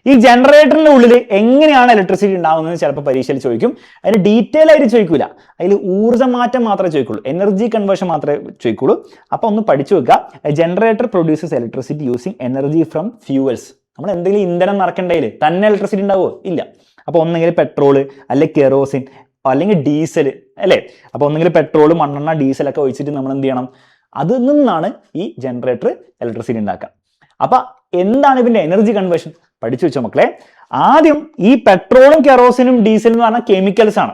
ഈ ജനറേറ്ററിന്റെ ഉള്ളിൽ എങ്ങനെയാണ് ഇലക്ട്രിസിറ്റി ഉണ്ടാകുന്നത് ചിലപ്പോൾ പരീക്ഷയിൽ ചോദിക്കും. അതിന് ഡീറ്റെയിൽ ആയിട്ട് ചോദിക്കൂല, അതിൽ ഊർജ്ജമാറ്റം മാത്രമേ ചോദിക്കുള്ളൂ, എനർജി കൺവേർഷൻ മാത്രമേ ചോദിക്കുള്ളൂ. അപ്പൊ ഒന്ന് പഠിച്ചു വെക്കുക. Generator produces electricity using energy from fuels. നമ്മൾ എന്തെങ്കിലും ഇന്ധനം നിറക്കേണ്ടതിൽ തന്നെ ഇലക്ട്രിസിറ്റി ഉണ്ടാവുമോ? ഇല്ല. അപ്പൊ ഒന്നെങ്കിൽ പെട്രോള്, അല്ലെങ്കിൽ കെറോസിൻ, അല്ലെങ്കിൽ ഡീസൽ, അല്ലേ? അപ്പൊ ഒന്നെങ്കിൽ പെട്രോൾ, മണ്ണെണ്ണ, ഡീസലൊക്കെ ഒഴിച്ചിട്ട് നമ്മൾ എന്ത് ചെയ്യണം, അതിൽ നിന്നാണ് ഈ ജനറേറ്റർ ഇലക്ട്രിസിറ്റി ഉണ്ടാക്കുക. അപ്പൊ എന്താണ് ഇതിന്റെ എനർജി കൺവേർഷൻ? പഠിച്ചു വെച്ചോ മക്കളെ. ആദ്യം ഈ പെട്രോളും കെറോസിനും ഡീസലും എന്ന് പറഞ്ഞാൽ കെമിക്കൽസ് ആണ്.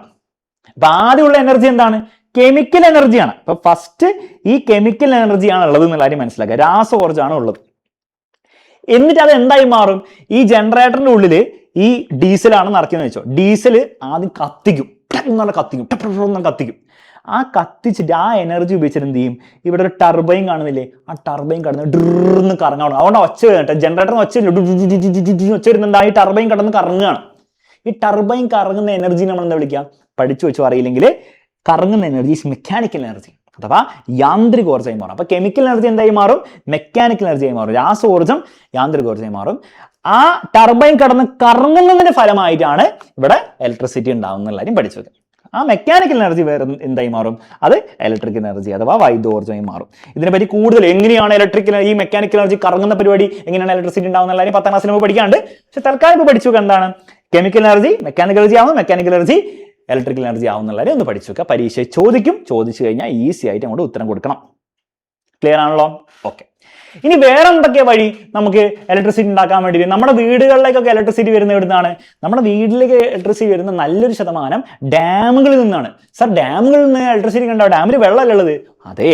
അപ്പൊ ആദ്യമുള്ള എനർജി എന്താണ്? കെമിക്കൽ എനർജിയാണ്. അപ്പൊ ഫസ്റ്റ് ഈ കെമിക്കൽ എനർജിയാണ് ഉള്ളത് എന്നുള്ള കാര്യം മനസ്സിലാക്കുക. രാസോർജ്ജമാണ് ഉള്ളത്. എന്നിട്ട് അത് എന്തായി മാറും? ഈ ജനറേറ്ററിന്റെ ഉള്ളിൽ ഈ ഡീസലാണ് നിറയ്ക്കുന്നത് വെച്ചോ. ഡീസൽ ആദ്യം കത്തിക്കും, കത്തിക്കും. ആ കത്തിച്ചിട്ട് ആ എനർജി ഉപയോഗിച്ചിട്ട് എന്ത് ചെയ്യും? ഇവിടെ ഒരു ടർബൈൻ കാണുന്നില്ലേ? ആ ടർബൈൻ കടന്ന് ഡ്ന്ന് കറങ്ങണം. അതുകൊണ്ട് ഒച്ച വരുന്നുണ്ട്, ജനറേറ്ററിന് ഒച്ച വരുന്നുണ്ട്. ഈ ടർബൈൻ കടന്ന് കറങ്ങുകയാണ്. ഈ ടർബൈൻ കറങ്ങുന്ന എനർജി നമ്മൾ എന്താ വിളിക്കുക? പഠിച്ചു വെച്ചോ അറിയില്ലെങ്കിൽ, കറങ്ങുന്ന എനർജി മെക്കാനിക്കൽ എനർജി അഥവാ യാന്ത്രികോർജ്ജമായി മാറും. അപ്പൊ കെമിക്കൽ എനർജി എന്തായി മാറും? മെക്കാനിക്കൽ എനർജിയായി മാറും. രാസോർജ്ജം യാന്ത്രികോർജ്ജമായി മാറും. ആ ടർബൈൻ കടന്ന് കറങ്ങുന്നതിന്റെ ഫലമായിട്ടാണ് ഇവിടെ ഇലക്ട്രിസിറ്റി ഉണ്ടാവുന്ന കാര്യം പഠിച്ചു വെക്കുക. ആ മെക്കാനിക്കൽ എനർജി വേറെ എന്തായി മാറും? അത് ഇലക്ട്രിക് എനർജി അഥവാ വൈദ്യോർജ്ജമായി മാറും. ഇതിനെപ്പറ്റി കൂടുതൽ എങ്ങനെയാണ് ഈ മെക്കാനിക്കൽ എനർജി കറങ്ങുന്ന പരിപാടി, എങ്ങനെയാണ് ഇലക്ട്രിസിറ്റി ഉണ്ടാവുന്ന കാര്യം 10ാം ക്ലാസ്സിൽ നമുക്ക് പഠിക്കാണ്ട്. പക്ഷെ തൽക്കാലം ഇപ്പോൾ പഠിച്ചു വെക്കുക എന്താണ്? കെമിക്കൽ എനർജി മെക്കാനിക്കൽ എനർജി ആവും, മെക്കാനിക്കൽ എനർജി ഇലക്ട്രിക്കൽ എനർജി ആവുന്ന കാര്യം ഒന്ന് പഠിച്ചു വെക്കുക. പരീക്ഷ ചോദിക്കും, ചോദിച്ചു കഴിഞ്ഞാൽ ഈസി ആയിട്ട് അങ്ങോട്ട് ഉത്തരം കൊടുക്കണം. ക്ലിയർ ആണല്ലോ? ഓക്കെ. ഇനി വേറെ എന്തൊക്കെ വഴി നമുക്ക് ഇലക്ട്രിസിറ്റി ഉണ്ടാക്കാൻ വേണ്ടി? നമ്മുടെ വീടുകളിലേക്കൊക്കെ ഇലക്ട്രിസിറ്റി വരുന്ന എവിടുന്നാണ്? നമ്മുടെ വീട്ടിലേക്ക് ഇലക്ട്രിസിറ്റി വരുന്ന നല്ലൊരു ശതമാനം ഡാമുകളിൽ നിന്നാണ്. സർ, ഡാമുകളിൽ നിന്ന് ഇലക്ട്രിസിറ്റി ഉണ്ടാവും, ഡാമിൽ വെള്ളമല്ല ഉള്ളത്. അതെ,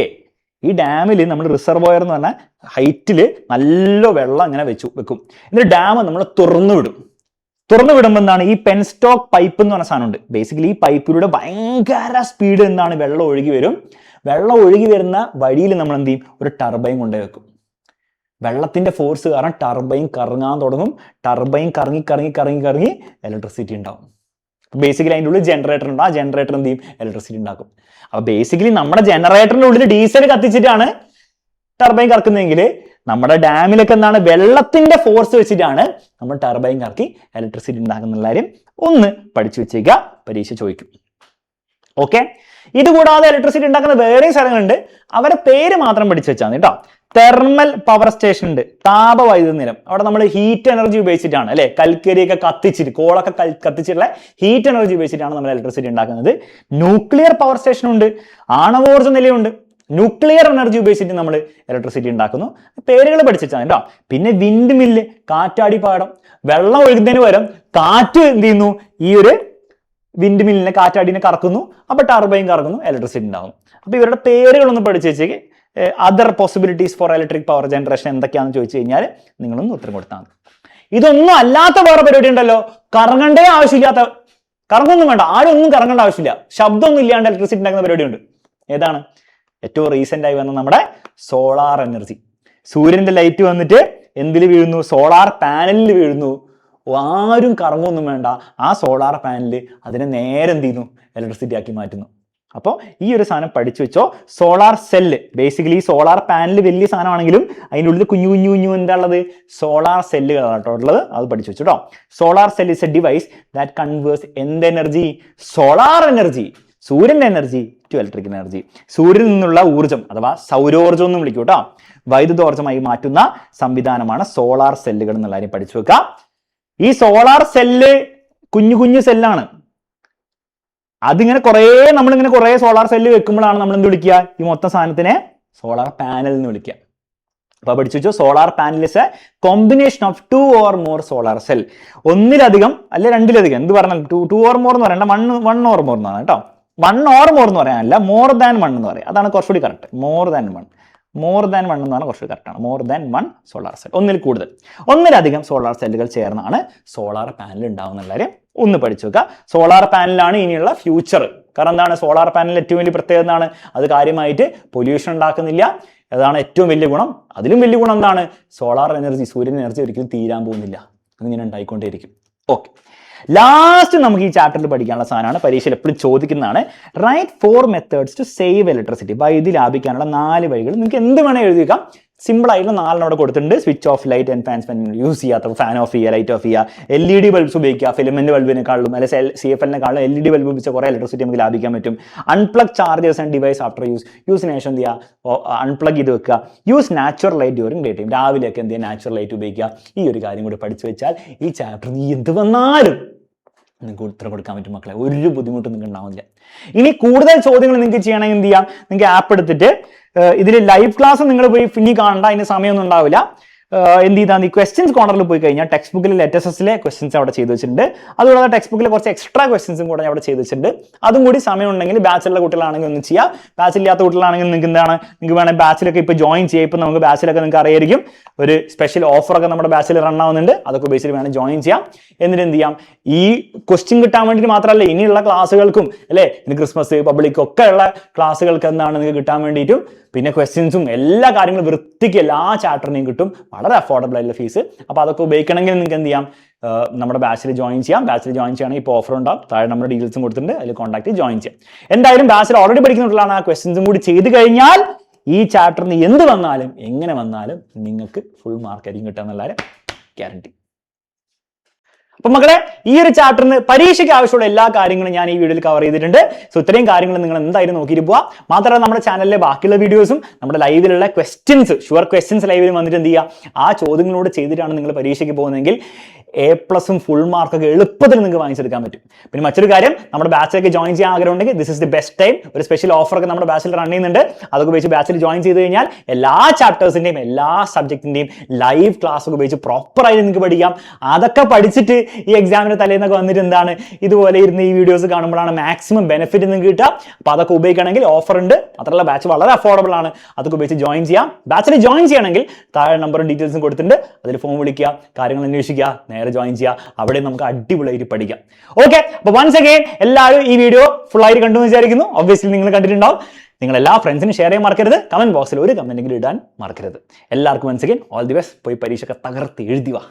ഈ ഡാമിൽ നമ്മൾ റിസർവോയർ എന്ന് പറഞ്ഞാൽ ഹൈറ്റിൽ നല്ല വെള്ളം ഇങ്ങനെ വെക്കും. എന്നിട്ട് ഡാം നമ്മൾ തുറന്നു വിടുമ്പോൾ എന്താണ്? ഈ പെൻസ്റ്റോക്ക് പൈപ്പ് എന്ന് പറഞ്ഞ സാധനമുണ്ട്. ബേസിക്കലി ഈ പൈപ്പിലൂടെ ഭയങ്കര സ്പീഡ് എന്താണ് വെള്ളം ഒഴുകി വരും. വെള്ളം ഒഴുകി വരുന്ന വഴിയിൽ നമ്മൾ എന്ത് ചെയ്യും? ഒരു ടർബൈൻ കൊണ്ടുപോയി വെക്കും. വെള്ളത്തിന്റെ ഫോഴ്സ് കാരണം ടർബൈൻ കറങ്ങാൻ തുടങ്ങും. ടർബൈൻ കറങ്ങി ഇലക്ട്രിസിറ്റി ഉണ്ടാവും. ബേസിക്കലി അതിൻ്റെ ഉള്ളിൽ ജനറേറ്റർ ഉണ്ട്. ആ ജനറേറ്റർ എന്ത് ചെയ്യും? ഇലക്ട്രിസിറ്റി ഉണ്ടാക്കും. അപ്പൊ ബേസിക്കലി നമ്മുടെ ജനറേറ്ററിന്റെ ഉള്ളിൽ ഡീസൽ കത്തിച്ചിട്ടാണ് ടർബൈൻ കറക്കുന്നതെങ്കിൽ നമ്മുടെ ഡാമിലൊക്കെ എന്താണ്? വെള്ളത്തിന്റെ ഫോഴ്സ് വെച്ചിട്ടാണ് നമ്മൾ ടർബൈൻ കറക്കി ഇലക്ട്രിസിറ്റി ഉണ്ടാക്കുന്ന കാര്യം ഒന്ന് പഠിച്ചു വെച്ചേക്കുക, പരീക്ഷ ചോദിക്കും. ഓക്കെ. ഇതുകൂടാതെ ഇലക്ട്രിസിറ്റി ഉണ്ടാക്കുന്ന വേറെയും സ്ഥലങ്ങളുണ്ട്, അവരുടെ പേര് മാത്രം പഠിച്ചു വെച്ചാൽ മതി കേട്ടോ. തെർമൽ പവർ സ്റ്റേഷൻ ഉണ്ട്, താപവൈദ്യുത നിലയം. അവിടെ നമ്മൾ ഹീറ്റ് എനർജി ഉപയോഗിച്ചിട്ടാണ്, അല്ലെ, കൽക്കരിയൊക്കെ കത്തിച്ചിട്ട്, കോളൊക്കെ കത്തിച്ചിട്ടുള്ള ഹീറ്റ് എനർജി ഉപയോഗിച്ചിട്ടാണ് നമ്മൾ ഇലക്ട്രിസിറ്റി ഉണ്ടാക്കുന്നത്. ന്യൂക്ലിയർ പവർ സ്റ്റേഷൻ ഉണ്ട്, ആണവോർജ്ജ നിലയമുണ്ട്. ന്യൂക്ലിയർ എനർജി ഉപയോഗിച്ചിട്ട് നമ്മൾ ഇലക്ട്രിസിറ്റി ഉണ്ടാക്കുന്നു. പേരുകൾ പഠിച്ചാൽ കേട്ടോ. പിന്നെ വിൻഡ് മില്ല്, കാറ്റാടി പാടം. വെള്ളം ഒഴുകുന്നതിന് പകരം കാറ്റ് എന്ത് ചെയ്യുന്നു? ഈ ഒരു വിൻഡ് മില്ലിനെ, കാറ്റാടിനെ കറക്കുന്നു. അപ്പൊ ടർബൈൻ കറക്കുന്നു, ഇലക്ട്രിസിറ്റി ഉണ്ടാകും. അപ്പൊ ഇവരുടെ പേരുകളൊന്നും പഠിച്ചു വെച്ചേക്ക്. Other possibilities for electric power generation എന്തൊക്കെയാണെന്ന് ചോദിച്ചു കഴിഞ്ഞാൽ നിങ്ങളൊന്ന് ഉത്തരം കൊടുത്താൽ മതി. ഇതൊന്നും അല്ലാത്ത വേറെ പരിപാടി ഉണ്ടല്ലോ, കറങ്ങണ്ടേ ആവശ്യമില്ലാത്ത, കറങ്ങൊന്നും വേണ്ട, ആരും ഒന്നും കറങ്ങേണ്ട ആവശ്യമില്ല, ശബ്ദമൊന്നും ഇല്ലാണ്ട് ഇലക്ട്രിസിറ്റി ഉണ്ടാക്കുന്ന പരിപാടിയുണ്ട്. ഏതാണ്? ഏറ്റവും റീസെന്റ് ആയി വന്ന നമ്മുടെ സോളാർ എനർജി. സൂര്യന്റെ ലൈറ്റ് വന്നിട്ട് എന്തിൽ വീഴുന്നു? സോളാർ പാനലിൽ വീഴുന്നു. ആരും കറങ്ങൊന്നും വേണ്ട, ആ സോളാർ പാനല് അതിനെ നേരെ എന്ത് ചെയ്യുന്നു? ഇലക്ട്രിസിറ്റി ആക്കി മാറ്റുന്നു. അപ്പോൾ ഈ ഒരു സാധനം പഠിച്ചു വെച്ചോ. Solar cell, basically solar panel വലിയ സാധനമാണെങ്കിലും അതിൻ്റെ ഉള്ളിൽ കുഞ്ഞു എന്താ ഉള്ളത്? സോളാർ സെല്ലുകളാണ് കേട്ടോ ഉള്ളത്. അത് പഠിച്ചു വെച്ചു കേട്ടോ. Solar cell is A device that converse എന്ത് എനർജി? സോളാർ എനർജി, സൂര്യന്റെ എനർജി ടു ഇലക്ട്രിക് എനർജി. സൂര്യനിൽ നിന്നുള്ള ഊർജ്ജം അഥവാ സൗരോർജ്ജം എന്ന് വിളിക്കൂ കേട്ടോ, വൈദ്യുതോർജ്ജമായി മാറ്റുന്ന സംവിധാനമാണ് സോളാർ സെല്ലുകൾ എന്നുള്ള കാര്യം പഠിച്ചു വെക്കുക. ഈ സോളാർ സെല്ല് കുഞ്ഞു സെല്ലാണ്. അതിങ്ങനെ നമ്മളിങ്ങനെ കുറേ സോളാർ സെല്ല് വെക്കുമ്പോഴാണ് നമ്മൾ എന്ത് വിളിക്കുക, ഈ മൊത്തം സാധനത്തിനെ സോളാർ പാനൽ എന്ന് വിളിക്കുക. അപ്പൊ പഠിച്ചു വെച്ചു, solar panel is A combination of 2 or more solar cell. ഒന്നിലധികം അല്ലെ രണ്ടിലധികം, എന്ത് പറഞ്ഞാൽ 2 or more എന്ന് പറയണ്ട, 1 or more എന്നാണ് കേട്ടോ. 1 or more എന്ന് പറയാനല്ല, മോർ ദാൻ 1 എന്ന് പറയാം. അതാണ് കുറച്ചുകൂടി കറക്റ്റ്. മോർ ദാൻ 1 എന്നാണ് കുറച്ചുകൂടി കറക്റ്റാണ്. മോർ ദാൻ 1 സോളാർ സെൽ, ഒന്നിൽ കൂടുതൽ, ഒന്നിലധികം സോളാർ സെല്ലുകൾ ചേർന്നാണ് സോളാർ പാനൽ ഉണ്ടാവുന്ന കാര്യം ഒന്ന് പഠിച്ചു വെക്കുക. സോളാർ പാനലാണ് ഇനിയുള്ള ഫ്യൂച്ചർ. കാരണം എന്താണ്, സോളാർ പാനൽ ഏറ്റവും വലിയ പ്രത്യേകത എന്താണ്, അത് കാര്യമായിട്ട് പൊല്യൂഷൻ ഉണ്ടാക്കുന്നില്ല. അതാണ് ഏറ്റവും വലിയ ഗുണം. അതിലും വലിയ ഗുണം എന്താണ്, സോളാർ എനർജി, സൂര്യൻ എനർജി ഒരിക്കലും തീരാൻ പോകുന്നില്ല, അതിങ്ങനെ ഉണ്ടായിക്കൊണ്ടേയിരിക്കും. ഓക്കെ, ലാസ്റ്റ് നമുക്ക് ഈ ചാപ്റ്ററിൽ പഠിക്കാനുള്ള സാധനമാണ്, പരീക്ഷയിൽ എപ്പോഴും ചോദിക്കുന്നതാണ്. Write 4 methods to save electricity. വൈദ്യുതി ലാഭിക്കാനുള്ള 4 വഴികൾ. നിങ്ങൾക്ക് എന്ത് വേണേൽ എഴുതിക്കാം. സിമ്പിൾ ആയിട്ടുള്ള 4 അവിടെ കൊടുത്തിട്ടുണ്ട്. Switch off, light and fan use ചെയ്യാത്ത ഫാൻ ഓഫ് ചെയ്യുക, ലൈറ്റ് ഓഫ് ചെയ്യുക, LED ബൾബ്സ് ഉപയോഗിക്കുക, ഫിലമെന്റ് ബൾബിനെക്കാളും അല്ലെങ്കിൽ CFL-നെക്കാളും LED ബൾബ് ഉപയോഗിച്ച കുറേ ഇലക്ട്രിസിറ്റി നമുക്ക് ലാഭിക്കാൻ പറ്റും. Unplug chargers and device after യൂസിന് ശേഷം എന്ത് ചെയ്യുക, അൺപ്ലഗ് ചെയ്ത് വെക്കുക. Use natural light during day time. രാവിലെയൊക്കെ എന്ത് ചെയ്യുക, നാച്ചുറൽ ലൈറ്റ് ഉപയോഗിക്കുക. ഈ ഒരു കാര്യം കൂടി പഠിച്ചു വെച്ചാൽ ഈ ചാപ്റ്റർ നീ എന്ത് വന്നാലും നിങ്ങൾക്ക് ഉത്തരം കൊടുക്കാൻ പറ്റും മക്കളെ, ഒരു ബുദ്ധിമുട്ടും നിങ്ങൾക്ക് ഉണ്ടാവില്ല. ഇനി കൂടുതൽ ചോദ്യങ്ങൾ നിങ്ങൾക്ക് ചെയ്യണമെങ്കിൽ എന്ത് ചെയ്യാം, നിങ്ങൾക്ക് ആപ്പ് എടുത്തിട്ട് ഇതിൽ ലൈവ് ക്ലാസ് നിങ്ങൾ പോയി ഇനി കാണണ്ട, അതിന് സമയമൊന്നും ഉണ്ടാവില്ല. എന്ത് ചെയ്താൽ ഈ ക്വസ്റ്റ്യൻസ് കോർണറിൽ പോയി കഴിഞ്ഞാൽ ടെക്സ്റ്റ് ബുക്കിൽ LHSലെ ക്വസ്റ്റ്യൻസ് അവിടെ ചെയ്ത് വെച്ചിട്ടുണ്ട്. അതുകൂടാതെ ടെക്സ്റ്റ് ബുക്കിൽ കുറച്ച് എക്സ്ട്രാ ക്വസ്റ്റ്യൻസും കൂടെ അവിടെ ചെയ്ത് വെച്ചിട്ടുണ്ട്. അതും കൂടി സമയം ഉണ്ടെങ്കിൽ ബാച്ചിലുള്ള കുട്ടികളാണെങ്കിൽ ഒന്നും ചെയ്യാം. ബാച്ചിലില്ലാത്ത കുട്ടികളാണെങ്കിൽ നിങ്ങൾക്ക് എന്താണ്, നിങ്ങൾക്ക് വേണമെങ്കിൽ ബാച്ചിലൊക്കെ ഇപ്പോൾ ജോയിൻ ചെയ്യാം. ഇപ്പം നമുക്ക് ബാച്ചിലൊക്കെ നിങ്ങൾക്ക് അറിയായിരിക്കും, ഒരു സ്പെഷ്യൽ ഓഫറൊക്കെ നമ്മുടെ ബാച്ചിൽ റൺ ആവുന്നുണ്ട്. അതൊക്കെ ബേസിൽ വേണം ജോയിൻ ചെയ്യാം. എന്നിട്ട് എന്ത് ചെയ്യാം, ഈ ക്വസ്റ്റ്യൻ കിട്ടാൻ വേണ്ടിയിട്ട് മാത്രമല്ല, ഇനിയുള്ള ക്ലാസ്സുകൾക്കും അല്ലേ, ഇനി ക്രിസ്മസ് പബ്ലിക് ഒക്കെ ഉള്ള ക്ലാസ്സുകൾക്ക് എന്താണ് നിങ്ങൾക്ക് കിട്ടാൻ വേണ്ടിയിട്ടും, പിന്നെ ക്വസ്റ്റ്യൻസും എല്ലാ കാര്യങ്ങളും വൃത്തിക്ക് എല്ലാ ചാപ്റ്ററിനെയും കിട്ടും. വളരെ അഫോർഡബിൾ ആയിട്ടുള്ള ഫീസ്. അപ്പോൾ അതൊക്കെ ഉപയോഗിക്കണമെങ്കിൽ നിങ്ങൾക്ക് എന്ത് ചെയ്യാം, നമ്മുടെ ബാച്ചിൽ ജോയിൻ ചെയ്യാം. ബാച്ചിൽ ജോയിൻ ചെയ്യണമെങ്കിൽ ഇപ്പോൾ ഓഫർ ഉണ്ടാവും. താഴെ നമ്മുടെ ഡീറ്റെയിൽസും കൊടുത്തിട്ടുണ്ട്, അതിൽ കോൺടാക്ട് ജോയിൻ ചെയ്യാം. എന്തായാലും ബാച്ചിൽ ഓൾറെഡി പഠിക്കുന്നിട്ടുള്ളതാണ്. ആ ക്വസ്റ്റ്യൻസും കൂടി ചെയ്ത് കഴിഞ്ഞാൽ ഈ ചാപ്റ്ററിന് എന്ത് വന്നാലും എങ്ങനെ വന്നാലും നിങ്ങൾക്ക് ഫുൾ മാർക്ക് ആയിരിക്കും കിട്ടുക എന്നുള്ള ഗ്യാരണ്ടി. അപ്പൊ മക്കളെ, ഈ ഒരു ചാപ്റ്ററിന് പരീക്ഷയ്ക്ക് ആവശ്യമുള്ള എല്ലാ കാര്യങ്ങളും ഞാൻ ഈ വീഡിയോയിൽ കവർ ചെയ്തിട്ടുണ്ട്. സോ ഇത്രയും കാര്യങ്ങൾ നിങ്ങൾ എന്തായാലും നോക്കിയിട്ട് പോവാം. മാത്രമല്ല നമ്മുടെ ചാനലിലെ ബാക്കിയുള്ള വീഡിയോസും നമ്മുടെ ലൈവിലുള്ള ക്വസ്റ്റ്യൻസ്, ഷുവർ ക്വസ്റ്റ്യൻസ് ലൈവിൽ വന്നിട്ട് എന്ത് ചെയ്യുക, ആ ചോദ്യങ്ങളോട് ചെയ്തിട്ടാണ് നിങ്ങൾ പരീക്ഷയ്ക്ക് പോകുന്നതെങ്കിൽ A+ ഫുൾ മാർക്കൊക്കെ എളുപ്പത്തിൽ നിങ്ങൾക്ക് വാങ്ങിച്ചെടുക്കാൻ പറ്റും. പിന്നെ മറ്റൊരു കാര്യം, നമ്മുടെ ബാച്ചിലൊക്കെ ജോയിൻ ചെയ്യാൻ ആഗ്രഹം ഉണ്ടെങ്കിൽ this is the best time. ഒരു സ്പെഷ്യൽ ഓഫറൊക്കെ നമ്മുടെ ബാച്ചിൽ റൺ ചെയ്യുന്നുണ്ട്. അതൊക്കെ ഉപയോഗിച്ച് ബാച്ചിൽ ജോയിൻ ചെയ്ത് കഴിഞ്ഞാൽ എല്ലാ ചാപ്റ്റേഴ്സിന്റെയും എല്ലാ സബ്ജക്റ്റിന്റെയും ലൈവ് ക്ലാസ് ഒക്കെ ഉപയോഗിച്ച് പ്രോപ്പറായി നിങ്ങൾക്ക് പഠിക്കാം. അതൊക്കെ പഠിച്ചിട്ട് ഈ എക്സാമിന് തലേന്നൊക്കെ വന്നിട്ട് എന്താണ് ഇതുപോലെ ഇരുന്ന് ഈ വീഡിയോസ് കാണുമ്പോഴാണ് മാക്സിമം ബെനിഫിറ്റ് നിങ്ങൾക്ക് കിട്ടുക. അപ്പോൾ അതൊക്കെ ഉപയോഗിക്കണമെങ്കിൽ ഓഫർ ഉണ്ട്. മാത്രമല്ല ബാച്ച് വളരെ അഫോർഡബിൾ ആണ്. അതൊക്കെ ഉപയോഗിച്ച് ജോയിൻ ചെയ്യാം. ബാച്ചിൽ ജോയിൻ ചെയ്യണമെങ്കിൽ താഴെ നമ്പറും ഡീറ്റെയിൽസും കൊടുത്തിട്ടുണ്ട്, അതിൽ ഫോൺ വിളിക്കുക, കാര്യങ്ങൾ അന്വേഷിക്കുക, നേരെ ജോയിൻ ചെയ്യുക. അവിടെ നമുക്ക് അടിപൊളിയായിട്ട് പഠിക്കാം. ഓക്കെ, അപ്പോൾ വൺസ് അഗൈൻ എല്ലാവരും ഈ വീഡിയോ ഫുൾ ആയിട്ട് കണ്ടു എന്ന് വിചാരിക്കുന്നു. ഒബ്വിയസ്ലി നിങ്ങൾ കണ്ടിട്ടുണ്ടാവും. നിങ്ങൾ എല്ലാ ഫ്രണ്ട്സിനും ഷെയർ ചെയ്യാൻ മറക്കരുത്. കമന്റ് ബോക്സിൽ ഒരു കമന്റെങ്കിലും ഇടാൻ മറക്കരുത്. എല്ലാവർക്കും once again all the best. പോയി പരീക്ഷയൊക്കെ തകർത്ത് എഴുതി വാ.